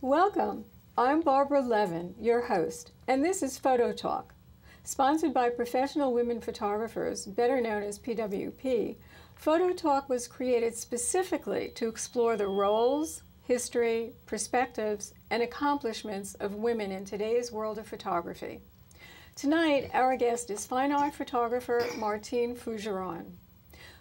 Welcome. I'm Barbara Levin, your host, and this is PhotoTalk. Sponsored by Professional Women Photographers, better known as PWP, PhotoTalk was created specifically to explore the roles, history, perspectives, and accomplishments of women in today's world of photography. Tonight, our guest is fine art photographer Martine Fougeron.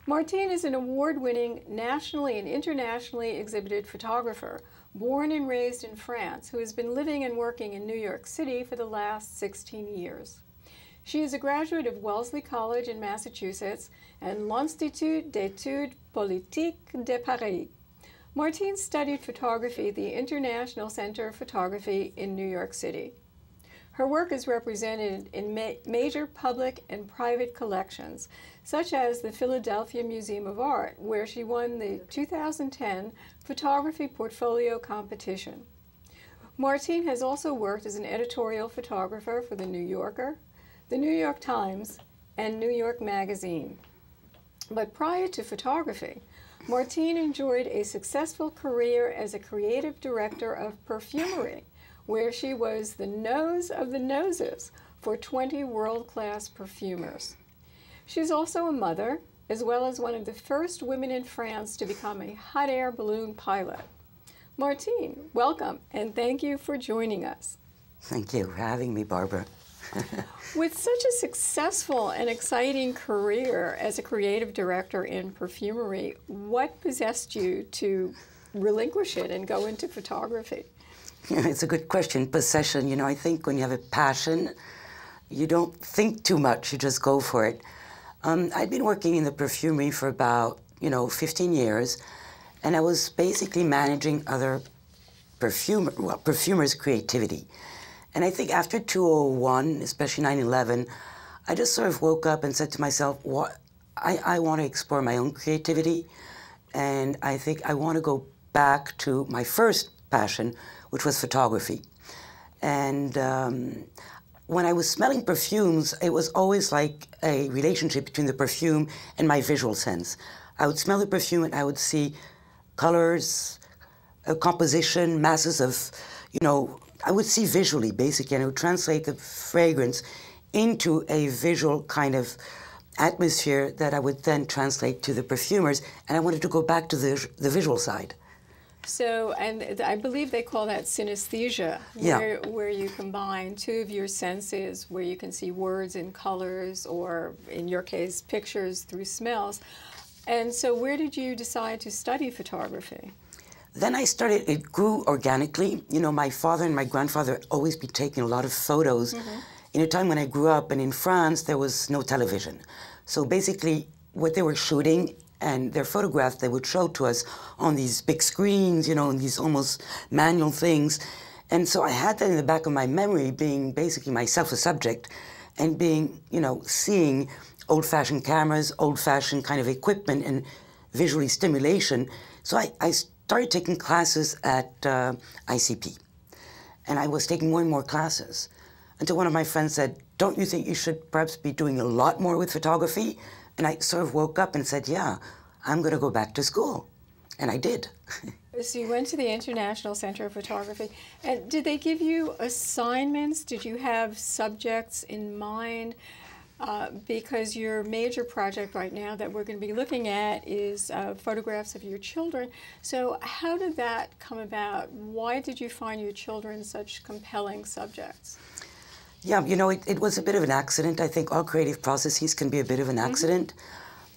Martine is an award-winning, nationally and internationally exhibited photographer, born and raised in France, who has been living and working in New York City for the last 16 years. She is a graduate of Wellesley College in Massachusetts and l'Institut d'études politiques de Paris. Martine studied photography at the International Center of Photography in New York City. Her work is represented in major public and private collections, such as the Philadelphia Museum of Art, where she won the 2010 Photography Portfolio Competition. Martine has also worked as an editorial photographer for The New Yorker, The New York Times, and New York Magazine. But prior to photography, Martine enjoyed a successful career as a creative director of perfumery, where she was the nose of the noses for 20 world-class perfumers. She's also a mother, as well as one of the first women in France to become a hot air balloon pilot. Martine, welcome, and thank you for joining us. Thank you for having me, Barbara. With such a successful and exciting career as a creative director in perfumery, what possessed you to relinquish it and go into photography? Yeah, it's a good question. Possession, I think when you have a passion, you don't think too much, you just go for it. I'd been working in the perfumery for about, 15 years, and I was basically managing other perfumers' creativity. And I think after 2001, especially 9/11, I just sort of woke up and said to myself, I want to explore my own creativity, and I think I want to go back to my first passion, which was photography. And when I was smelling perfumes, it was always like a relationship between the perfume and my visual sense. I would smell the perfume and I would see colors, composition, masses of, I would see visually, basically, and I would translate the fragrance into a visual kind of atmosphere that I would then translate to the perfumers, and I wanted to go back to the visual side. So, and I believe they call that synesthesia, where you combine two of your senses, where you can see words and colors, or in your case, pictures through smells. And so where did you decide to study photography? Then I started, it grew organically. My father and my grandfather always be taking a lot of photos in a time when I grew up, and in France there was no television. So basically what they were shooting and their photographs they would show to us on these big screens, and these almost manual things. And so I had that in the back of my memory, being basically myself a subject, and being, seeing old-fashioned cameras, old-fashioned kind of equipment and visually stimulation. So I started taking classes at ICP. And I was taking more and more classes until one of my friends said, "Don't you think you should perhaps be doing a lot more with photography?" And I sort of woke up and said, yeah, I'm going to go back to school. And I did. So you went to the International Center of Photography. And did they give you assignments? Did you have subjects in mind? Because your major project right now that we're going to be looking at is photographs of your children. So how did that come about? Why did you find your children such compelling subjects? Yeah, it was a bit of an accident. I think all creative processes can be a bit of an accident.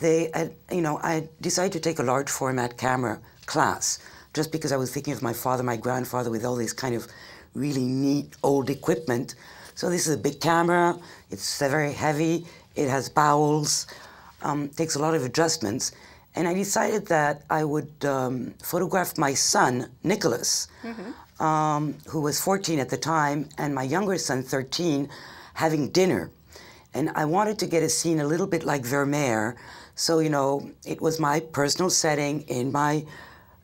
I decided to take a large format camera class just because I was thinking of my father, my grandfather, with all this kind of really neat old equipment. So this is a big camera, it's very heavy, it has bowels, takes a lot of adjustments. And I decided that I would photograph my son, Nicholas, who was 14 at the time, and my younger son, 13, having dinner. And I wanted to get a scene a little bit like Vermeer. So, it was my personal setting in my,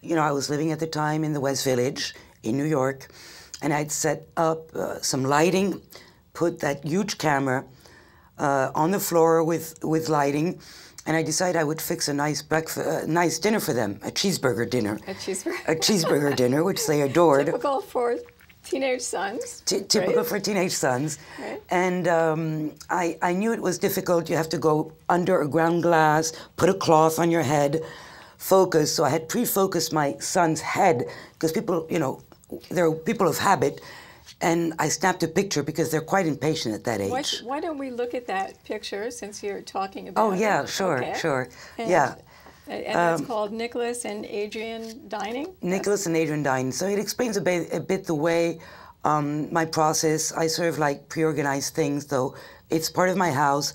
I was living at the time in the West Village in New York, and I'd set up some lighting, put that huge camera on the floor with lighting, and I decided I would fix a nice breakfast, nice dinner for them, a cheeseburger dinner. A cheeseburger. A cheeseburger dinner, which they adored. Typical for teenage sons. Typical right? for teenage sons. Right. And I knew it was difficult. You have to go under a ground glass, put a cloth on your head, focus. So I had pre-focused my son's head, because people, you know, they're people of habit. And I snapped a picture because they're quite impatient at that age. Why don't we look at that picture since you're talking about it? Oh, yeah, sure, okay. sure. And, yeah. And that's called Nicholas and Adrian Dining? Nicholas and Adrian Dining. So it explains a bit the way my process. I sort of like pre-organize things, though it's part of my house.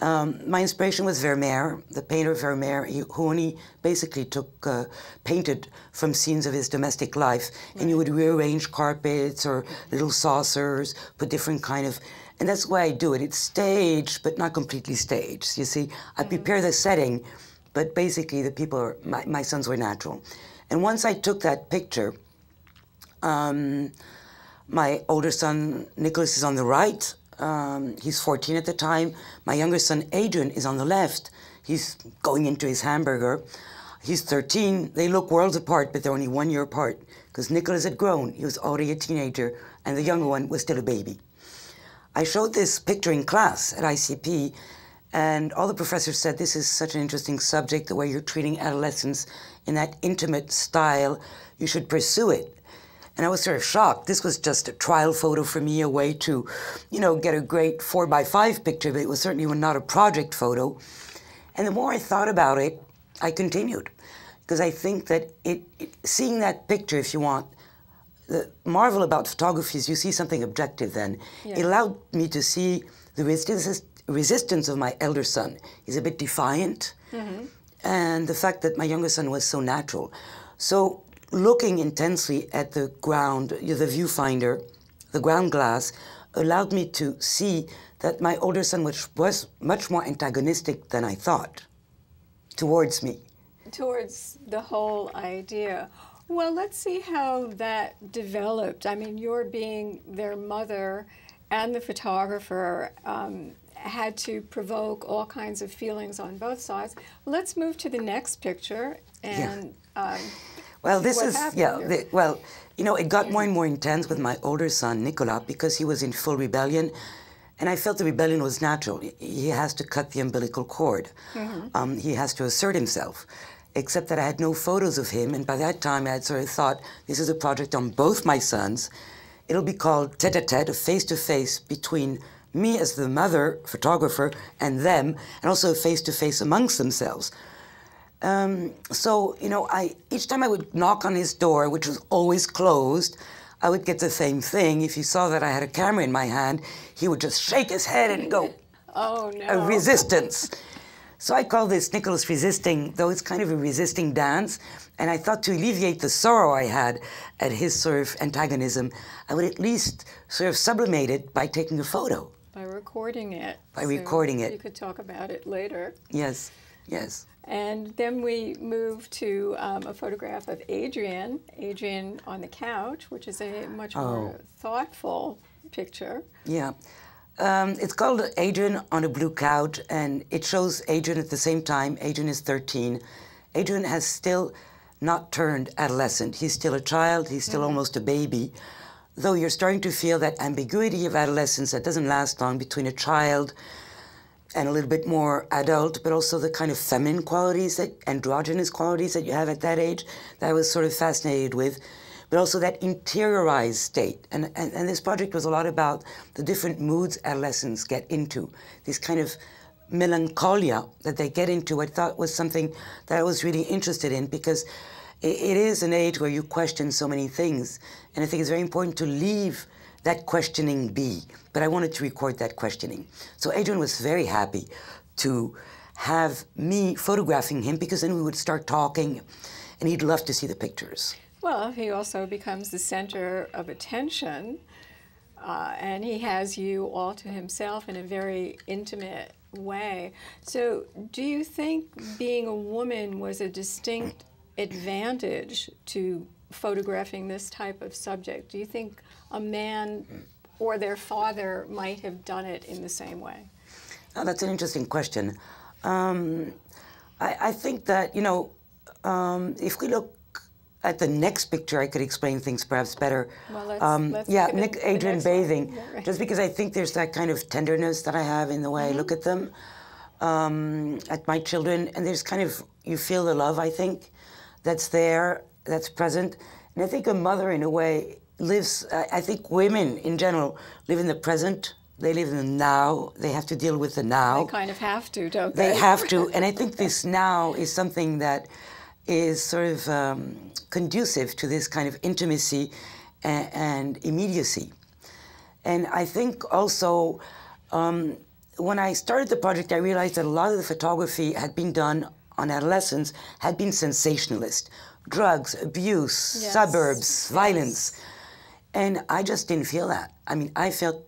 My inspiration was Vermeer, the painter Vermeer, who only basically painted from scenes of his domestic life. Right. And you would rearrange carpets or little saucers, put different kind of, and that's the way I do it. It's staged, but not completely staged. You see, I prepare the setting, but basically the people are, my sons were natural. And once I took that picture, my older son, Nicholas, is on the right. He's 14 at the time. My younger son, Adrian, is on the left. He's going into his hamburger. He's 13. They look worlds apart, but they're only 1 year apart, because Nicholas had grown. He was already a teenager, and the younger one was still a baby. I showed this picture in class at ICP, and all the professors said, this is such an interesting subject, the way you're treating adolescence in that intimate style. You should pursue it. And I was sort of shocked. This was just a trial photo for me, a way to, you know, get a great 4x5 picture, but it was certainly not a project photo. And the more I thought about it, I continued. Because I think that seeing that picture, if you want, the marvel about photography is you see something objective then. Yeah. It allowed me to see the resistance of my elder son. He's a bit defiant. Mm-hmm. And the fact that my younger son was so natural. So looking intensely at the ground, the viewfinder, the ground glass, allowed me to see that my older son was much more antagonistic than I thought towards me. Towards the whole idea. Well, let's see how that developed. I mean, your being their mother and the photographer had to provoke all kinds of feelings on both sides. Let's move to the next picture and well, this is, well, you know, it got more and more intense with my older son, Nicolas, because he was in full rebellion. And I felt the rebellion was natural. He has to cut the umbilical cord. Mm-hmm. He has to assert himself. Except that I had no photos of him. And by that time, I had sort of thought, this is a project on both my sons. It'll be called tête-à-tête, a face-to-face between me as the mother photographer and them, and also a face-to-face amongst themselves. So, you know, each time I would knock on his door, which was always closed, I would get the same thing. If he saw that I had a camera in my hand, he would just shake his head and go, oh, no. A resistance. So I call this Nicholas resisting, though it's kind of a resisting dance. And I thought to alleviate the sorrow I had at his sort of antagonism, I would at least sort of sublimate it by taking a photo. By recording it. By recording it. You could talk about it later. Yes, yes. And then we move to a photograph of Adrian on the couch, which is a much more thoughtful picture. Yeah. It's called Adrian on a Blue Couch, and it shows Adrian at the same time. Adrian is 13. Adrian has still not turned adolescent. He's still a child. He's still almost a baby. Though you're starting to feel that ambiguity of adolescence that doesn't last long between a child and a little bit more adult, but also the kind of feminine qualities, androgynous qualities that you have at that age that I was sort of fascinated with, but also that interiorized state. And this project was a lot about the different moods adolescents get into, this kind of melancholia that they get into. I thought was something that I was really interested in, because it is an age where you question so many things, and I think it's very important to leave that questioning be. But I wanted to record that questioning. So Adrian was very happy to have me photographing him, because then we would start talking, and he'd love to see the pictures. Well, he also becomes the center of attention, and he has you all to himself in a very intimate way. So do you think being a woman was a distinct advantage to photographing this type of subject? Do you think a man or their father might have done it in the same way? Oh, that's an interesting question. I think that, you know, if we look at the next picture, I could explain things perhaps better. Well, let's yeah, look at Nick, the Adrian next one. bathing, Yeah, right. just because I think there's that kind of tenderness that I have in the way I look at them, at my children, and there's kind of, you feel the love, I think, that's there, that's present. And I think a mother, in a way, lives, I think women in general live in the present. They live in the now. They have to deal with the now. They kind of have to, don't they? They have to. And I think this now is something that is sort of conducive to this kind of intimacy and immediacy. And I think also, when I started the project, I realized that a lot of the photography had been done on adolescents, had been sensationalist. Drugs, abuse, Yes. suburbs, violence. Yes. And I just didn't feel that. I mean, I felt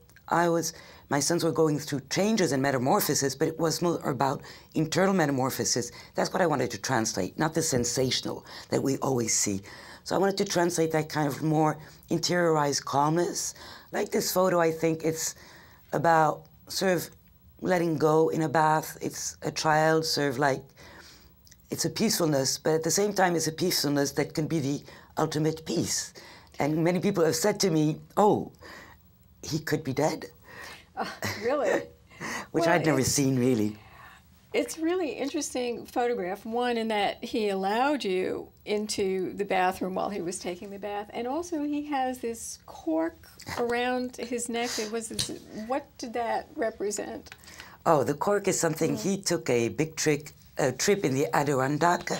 my sons were going through changes and metamorphosis, but it was more about internal metamorphosis. That's what I wanted to translate, not the sensational that we always see. So I wanted to translate that kind of more interiorized calmness. Like this photo, I think it's about sort of letting go in a bath. It's a child sort of like, it's a peacefulness, but at the same time it's a peacefulness that can be the ultimate peace. And many people have said to me, oh, he could be dead. Really? Which Well, I'd never seen, really. It's really interesting photograph, one, in that he allowed you into the bathroom while he was taking the bath, and also he has this cork around his neck. What did that represent? Oh, the cork is something, he took a big trip in the Adirondack,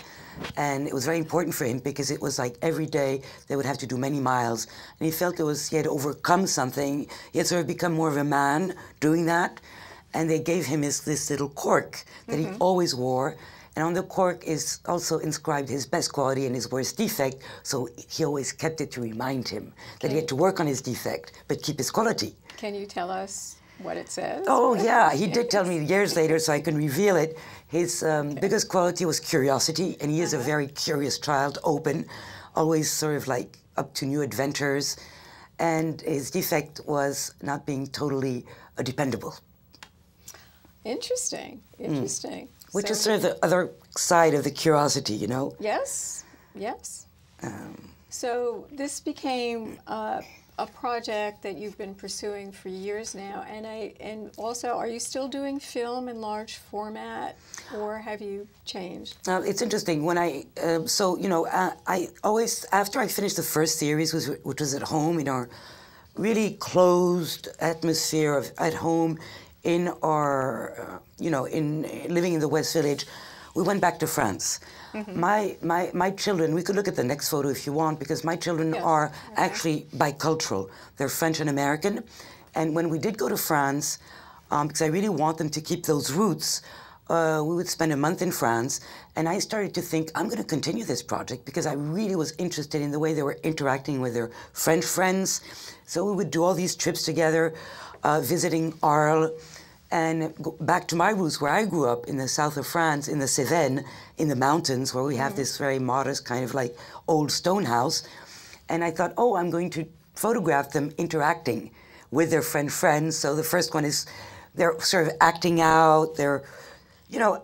and it was very important for him because it was like every day they would have to do many miles, and he felt he had overcome something. He had sort of become more of a man doing that, and they gave him this little cork that he always wore, and on the cork is also inscribed his best quality and his worst defect, so he always kept it to remind him that he had to work on his defect but keep his quality. Can you tell us what it says? Oh, yeah, he did tell me years later, so I can reveal it. His biggest quality was curiosity, and he is a very curious child, open, always sort of like up to new adventures. And his defect was not being totally dependable. Interesting, interesting. Which So is sort of the other side of the curiosity, you know? Yes, yes. So this became a project that you've been pursuing for years now, and also, are you still doing film in large format, or have you changed? It's interesting. When I always, after I finished the first series, which was at home in our really closed atmosphere at home, in our in living in the West Village, we went back to France. My children, we could look at the next photo if you want, because my children are actually bicultural. They're French and American. And when we did go to France, because I really want them to keep those roots, we would spend a month in France. And I started to think, I'm going to continue this project because I really was interested in the way they were interacting with their French friends. So we would do all these trips together, visiting Arles, and go back to my roots where I grew up in the south of France, in the Cévennes, in the mountains, where we have this very modest kind of like old stone house. And I thought, oh, I'm going to photograph them interacting with their French friends. So the first one is they're sort of acting out, they're,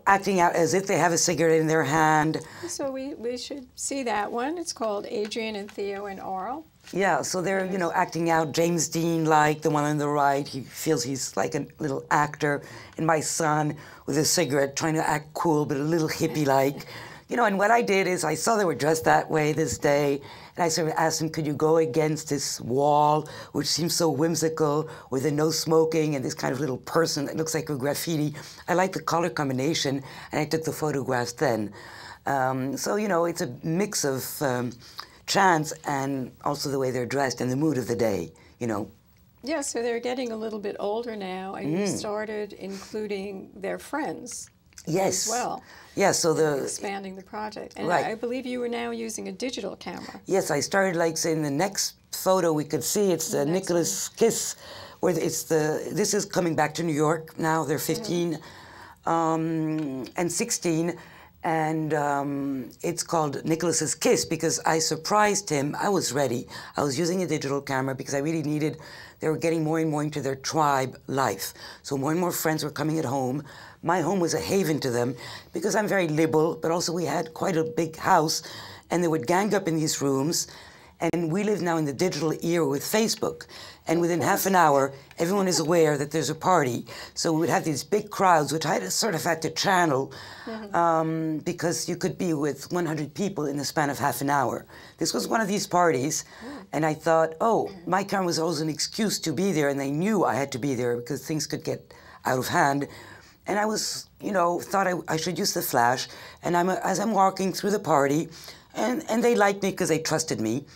acting out as if they have a cigarette in their hand. So we should see that one. It's called Adrian and Theo in Arles. Yeah, so they're, acting out James Dean-like, the one on the right. He feels he's like a little actor. And my son with a cigarette trying to act cool, but a little hippie-like. And what I did is I saw they were dressed that way this day, and I sort of asked them, could you go against this wall, which seems so whimsical, with the no smoking and this kind of little person that looks like a graffiti. I like the color combination, and I took the photographs then. So, it's a mix of chance and also the way they're dressed and the mood of the day, Yeah, so they're getting a little bit older now, and you started including their friends as well. Yeah, so expanding the project. And right. I believe you were now using a digital camera. Yes, I started in the next photo we could see, it's the Nicholas Kiss, where this is coming back to New York now, they're 15 and 16, And it's called Nicholas's Kiss because I surprised him. I was ready. I was using a digital camera because I really needed, they were getting more and more into their tribe life. So more and more friends were coming at home. My home was a haven to them because I'm very liberal, but also we had quite a big house and they would gang up in these rooms. And we live now in the digital era with Facebook. And within half an hour, everyone is aware that there's a party. So we would have these big crowds, which I sort of had to channel because you could be with 100 people in the span of half an hour. This was one of these parties. And I thought, oh, my camera was always an excuse to be there. And they knew I had to be there because things could get out of hand. And I was, you know, thought I should use the flash. And as I'm walking through the party, and they liked me because they trusted me,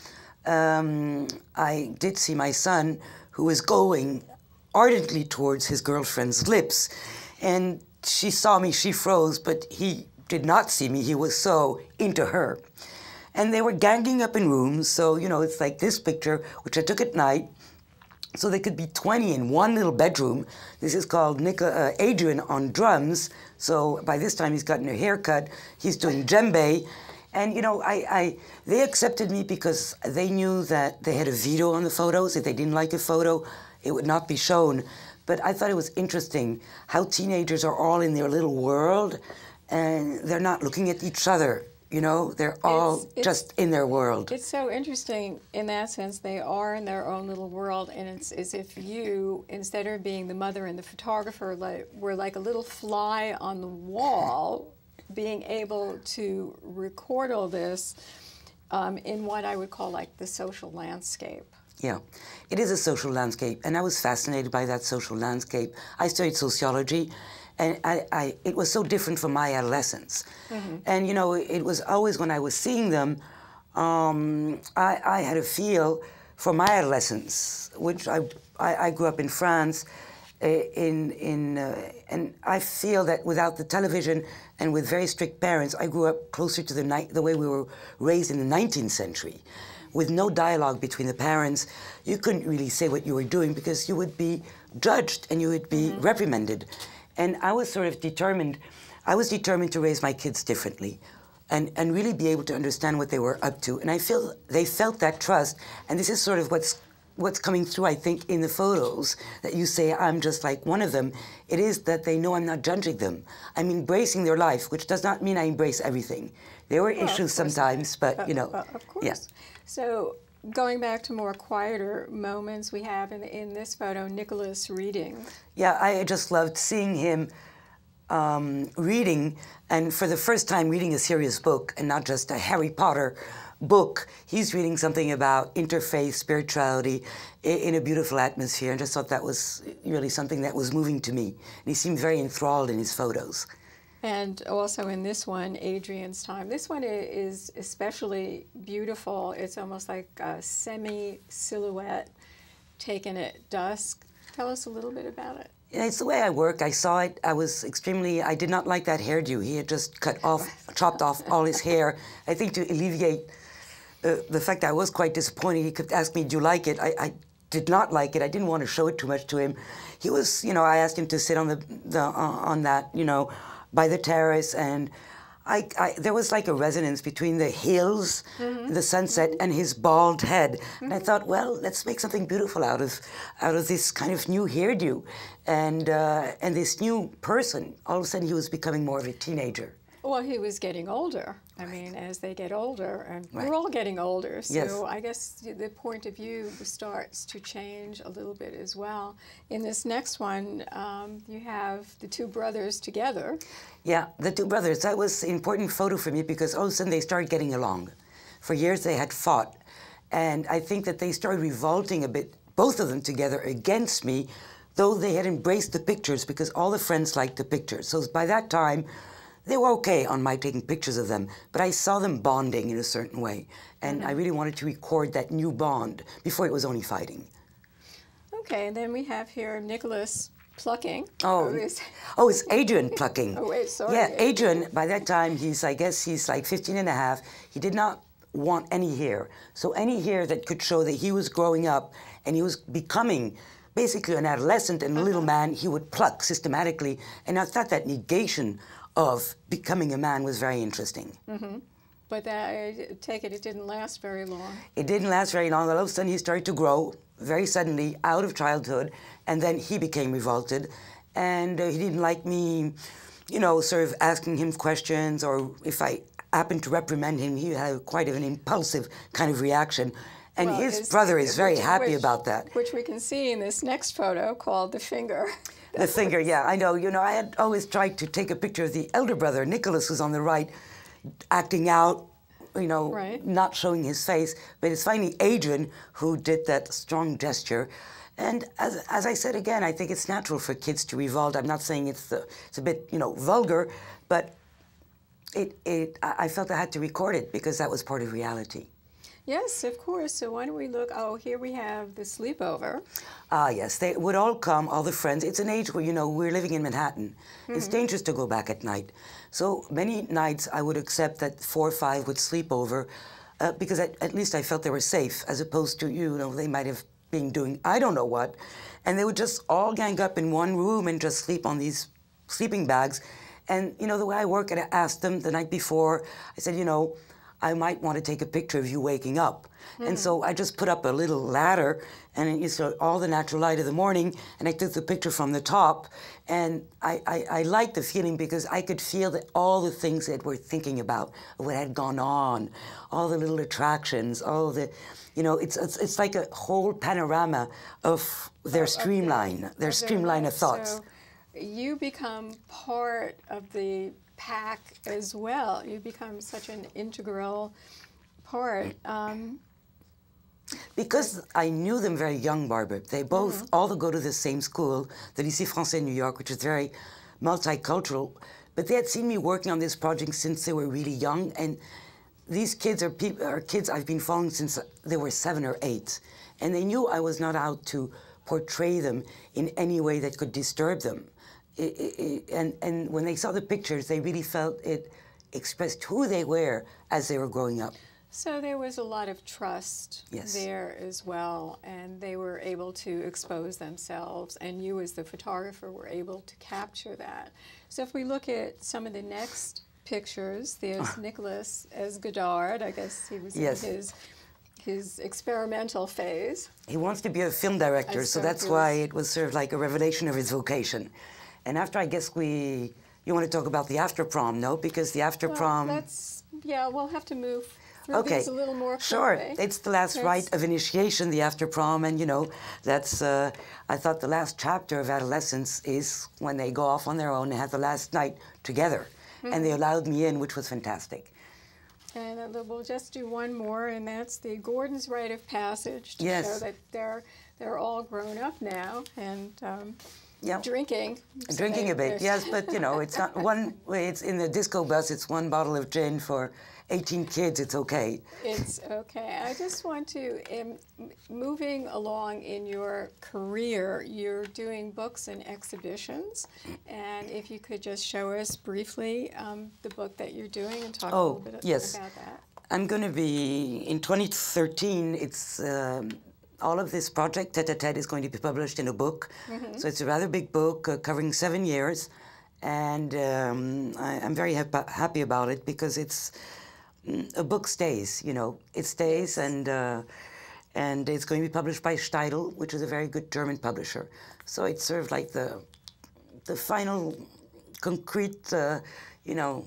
I did see my son, who was going ardently towards his girlfriend's lips. And she saw me, she froze, but he did not see me. He was so into her. And they were ganging up in rooms. So, you know, it's like this picture, which I took at night. So there could be 20 in one little bedroom. This is called Adrian on drums. So by this time, he's gotten a haircut. He's doing djembe. And, you know, they accepted me because they knew that they had a veto on the photos. If they didn't like a photo, it would not be shown. But I thought it was interesting how teenagers are all in their little world and they're not looking at each other. You know, they're all just in their world. It's so interesting in that sense. They are in their own little world, and it's as if you, instead of being the mother and the photographer, were like a little fly on the wall, being able to record all this in what I would call like the social landscape. Yeah, it is a social landscape, and I was fascinated by that social landscape. I studied sociology, and it was so different from my adolescence. And, you know, it was always when I was seeing them, I had a feel for my adolescence, which I grew up in France, and I feel that without the television and with very strict parents, I grew up closer to the way we were raised in the 19th century. With no dialogue between the parents, you couldn't really say what you were doing because you would be judged and you would be reprimanded. And I was sort of determined, to raise my kids differently and really be able to understand what they were up to. And I feel they felt that trust, and this is sort of what's coming through, I think, in the photos, that you say, I'm just like one of them. It is that they know I'm not judging them. I'm embracing their life, which does not mean I embrace everything. There were issues sometimes, but, you know. Of course. Yeah. So going back to more quieter moments, we have in this photo, Nicholas reading. Yeah, I just loved seeing him reading, and for the first time reading a serious book and not just a Harry Potter book. He's reading something about interfaith spirituality in a beautiful atmosphere, and just thought that was really something that was moving to me. And he seemed very enthralled in his photos. And also in this one, Adrian's time. This one is especially beautiful. It's almost like a semi-silhouette taken at dusk. Tell us a little bit about it. Yeah, it's the way I work. I saw it. I did not like that hairdo. He had just chopped off all his hair. I think to alleviate the fact that I was quite disappointed. He kept asking me, do you like it? I did not like it. I didn't want to show it too much to him. He was, you know, I asked him to sit on on that, you know, by the terrace, and there was like a resonance between the hills, the sunset, and his bald head. And I thought, well, let's make something beautiful out of this kind of new hairdo, and this new person. All of a sudden, he was becoming more of a teenager. Well, he was getting older. I mean, as they get older, and we're all getting older, so Yes. I guess the point of view starts to change a little bit as well. In this next one, you have the two brothers together. Yeah, the two brothers. That was an important photo for me because all of a sudden they started getting along. For years they had fought, and I think that they started revolting a bit, both of them together, against me, though they had embraced the pictures because all the friends liked the pictures. So by that time, they were okay on my taking pictures of them, but I saw them bonding in a certain way, and I really wanted to record that new bond before it was only fighting. Okay, and then we have here Nicholas plucking. It's Adrian plucking. Oh, wait, sorry. Yeah, Adrian, by that time, I guess he's like 15 and a half. He did not want any hair. So any hair that could show that he was growing up and he was becoming basically an adolescent and a little man, he would pluck systematically. And I thought that negation of becoming a man was very interesting. Mm-hmm. But I take it didn't last very long. It didn't last very long. All of a sudden, he started to grow very suddenly out of childhood, and then he became revolted, and he didn't like me, you know, sort of asking him questions, or if I happened to reprimand him, he had quite an impulsive kind of reaction. And well, his brother is very happy about that. Which we can see in this next photo called The Finger. The Finger, yeah, I know. You know, I had always tried to take a picture of the elder brother, Nicholas, who's on the right, acting out, you know, right. Not showing his face. But it's finally Adrian who did that strong gesture. And as I said again, I think it's natural for kids to revolt. I'm not saying it's a bit, you know, vulgar, but I felt I had to record it because that was part of reality. Yes, of course. So why don't we look? Oh, here we have the sleepover. Ah, yes. They would all come, all the friends. It's an age where, you know, we're living in Manhattan. Mm-hmm. It's dangerous to go back at night. So many nights I would accept that 4 or 5 would sleep over because at least I felt they were safe, as opposed to, you know, they might have been doing I don't know what. And they would just all gang up in one room and just sleep on these sleeping bags. And, you know, the way I work, I asked them the night before, I said, you know, I might want to take a picture of you waking up. Mm. And so I just put up a little ladder, and you saw all the natural light of the morning, and I took the picture from the top. And I liked the feeling because I could feel that all the things that we're thinking about, what had gone on, all the little attractions, all the, you know, it's like a whole panorama of their streamline, their streamline of thoughts. So you become part of the pack as well. You become such an integral part. Because I knew them very young, Barbara. They both all go to the same school, the Lycée Français in New York, which is very multicultural. But they had seen me working on this project since they were really young. And these kids are kids I've been following since they were 7 or 8. And they knew I was not out to portray them in any way that could disturb them. And when they saw the pictures, they really felt it expressed who they were as they were growing up. So there was a lot of trust there as well, and they were able to expose themselves, and you as the photographer were able to capture that. So if we look at some of the next pictures, there's Nicholas as Godard. I guess he was in his experimental phase. He wants to be a film director, so that's why it was sort of like a revelation of his vocation. And after, I guess you want to talk about the after prom, no? Because the after prom... we'll have to move through these a little more quickly. Sure. It's the last rite of initiation, the after prom, and, you know, that's, I thought the last chapter of adolescence is when they go off on their own and have the last night together. Mm-hmm. And they allowed me in, which was fantastic. And we'll just do one more, and that's the Gordon's Rite of Passage to show that they're all grown up now, and... Drinking a bit, yes, but you know, it's not one way. It's in the disco bus. It's one bottle of gin for 18 kids. It's okay. It's okay. I just want to, moving along in your career, you're doing books and exhibitions, and if you could just show us briefly the book that you're doing and talk a little bit about that. I'm going to be in 2013. It's. All of this project, Tête-à-Tête, is going to be published in a book. Mm-hmm. So it's a rather big book covering 7 years. And I'm very happy about it because it's a book stays, you know. It stays, and it's going to be published by Steidl, which is a very good German publisher. So it's sort of like the final concrete, you know,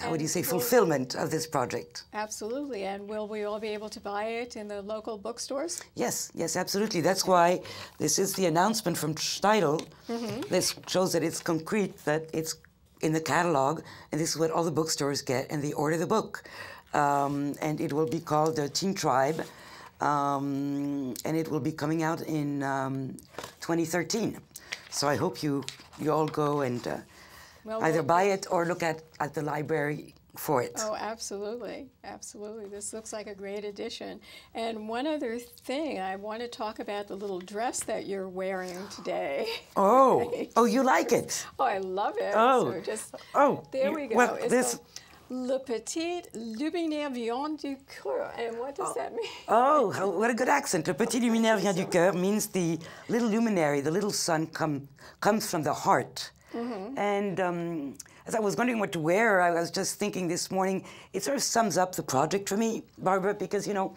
how would you say, fulfillment of this project. Absolutely. And will we all be able to buy it in the local bookstores? Yes, absolutely. That's why this is the announcement from Steidl. Mm-hmm. This shows that it's concrete, that it's in the catalog, and this is what all the bookstores get, and they order the book. And it will be called Teen Tribe, and it will be coming out in 2013. So I hope you all go and... either buy it or look at the library for it. Oh, absolutely. Absolutely. This looks like a great addition. And one other thing, I want to talk about the little dress that you're wearing today. Oh, oh, you like it? Oh, I love it. Oh, so there we go. Well, it's Le Petit Luminaire Vient du Cœur. And what does that mean? Oh, what a good accent. Le Petit Luminaire Vient du Cœur means the little luminary, the little sun comes from the heart. Mm-hmm. And as I was wondering what to wear, I was just thinking this morning, it sort of sums up the project for me, Barbara, because, you know,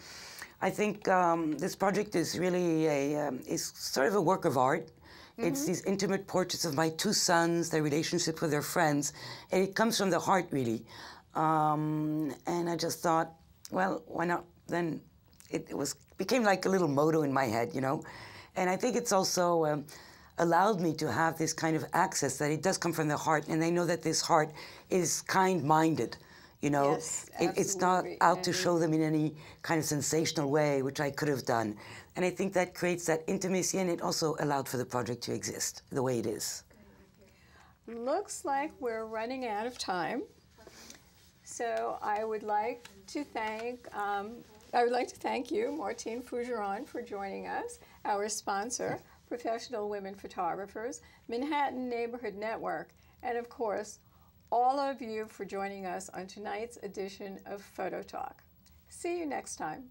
I think this project is really is sort of a work of art. It's these intimate portraits of my two sons, their relationship with their friends, and it comes from the heart, really. And I just thought, well, why not? Then it became like a little motto in my head, you know. And I think it's also allowed me to have this kind of access that it does come from the heart, and they know that this heart is kind-minded. You know, yes, it's not out to show them in any kind of sensational way, which I could have done. And I think that creates that intimacy, and it also allowed for the project to exist the way it is. Looks like we're running out of time. So I would like to thank you, Martine Fougeron, for joining us, our sponsor, Professional Women Photographers, Manhattan Neighborhood Network, and of course, all of you for joining us on tonight's edition of PhotoTalk. See you next time.